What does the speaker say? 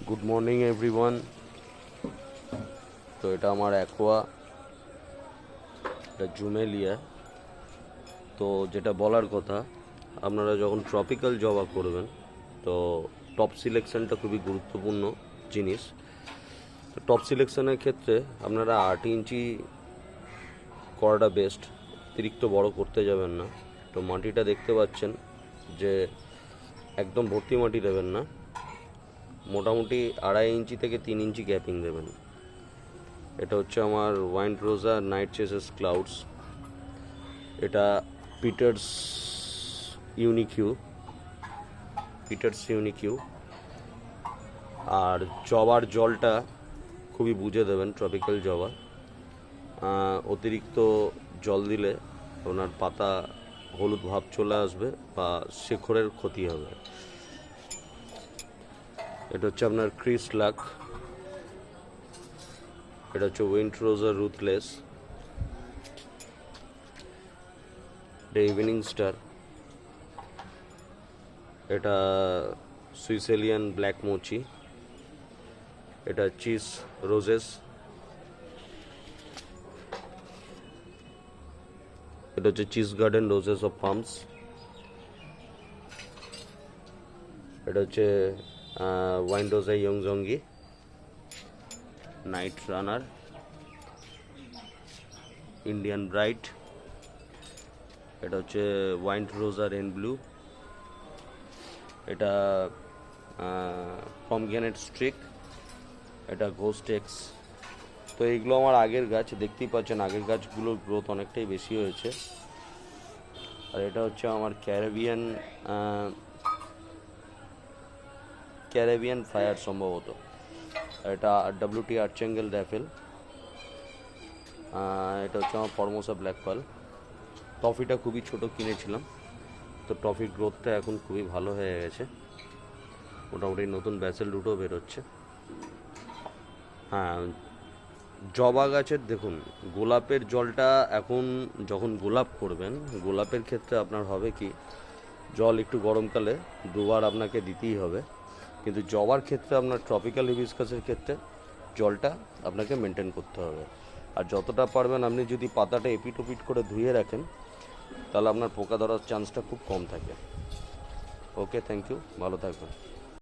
Good morning everyone. তো এটা আমার অ্যাকোয়া, এটা জুমেলিয়া। তো যেটা বলার কথা, আপনারা যখন ট্রপিক্যাল জবা করবেন তো টপ সিলেকশনটা খুবই গুরুত্বপূর্ণ জিনিস। তো টপ সিলেকশনের ক্ষেত্রে আপনারা 8 ইঞ্চি করাটা বেস্ট, অতিরিক্ত বড় করতে যাবেন না। তো মাটিটা দেখতে পাচ্ছেন যে একদম ভর্তি মাটি দেবেন না, মোটামুটি 2.5 ইঞ্চি থেকে 3 ইঞ্চি গ্যাপিং দেবেন। এটা হচ্ছে আমার ওয়াইন রোজা নাইট চেসেস ক্লাউডস। এটা পিটার্স ইউনিকিউ। আর জবার জলটা খুবই বুঝে দেবেন, ট্রপিক্যাল জবা। অতিরিক্ত জল দিলে আপনার পাতা হলুদ ভাব চলে আসবে বা শেকড়ের ক্ষতি হবে। এটা হচ্ছে আপনার ক্রিস লাক। এটা হচ্ছে উইন্ড রোজা রুথলেস। এটা ইভিনিং স্টার। এটা সুইসেলিয়ান ব্ল্যাক মোচি। এটা চিজ রোজেস। এটা হচ্ছে cheese garden roses of palms. এটা হচ্ছে ওয়াইন রোজা ইয়ংজঙ্গি নাইট রানার, ইন্ডিয়ান ব্রাইট। এটা হচ্ছে ওয়াইন রোজা রেন ব্লু। এটা পমগ্রেনেট স্ট্রিক। এটা ঘোস্ট এক্স। তো এইগুলো আমার আগের গাছ, দেখতেই পাচ্ছেন আগের গাছগুলোর গ্রোথ অনেকটাই বেশি হয়েছে। আর এটা হচ্ছে আমার ক্যারেবিয়ান ফায়ার সম্ভবত। এটা WT আর্চেঙ্গেল র্যাফেল। এটা হচ্ছে আমার ফরমোসা ব্ল্যাক পার্ল। টফিটা খুবই ছোট কিনেছিলাম, তো টফির গ্রোথটা এখন খুবই ভালো হয়ে গেছে, মোটামুটি নতুন ব্যাসেল রুটও বেরোচ্ছে। হ্যাঁ, জবা গাছের দেখুন, গোলাপের জলটা এখন যখন গোলাপ করবেন, গোলাপের ক্ষেত্রে আপনার হবে কি, জল একটু গরমকালে দুবার আপনাকে দিতেই হবে। কিন্তু জবার ক্ষেত্রে আপনার ট্রপিক্যাল হিবিস্কাসের ক্ষেত্রে জলটা আপনাকে মেনটেন করতে হবে। আর যতটা পারবেন আপনি যদি পাতাটা এপিট ওপিট করে ধুয়ে রাখেন, তাহলে আপনার পোকা ধরার চান্সটা খুব কম থাকে। ওকে, থ্যাংক ইউ, ভালো থাকবেন।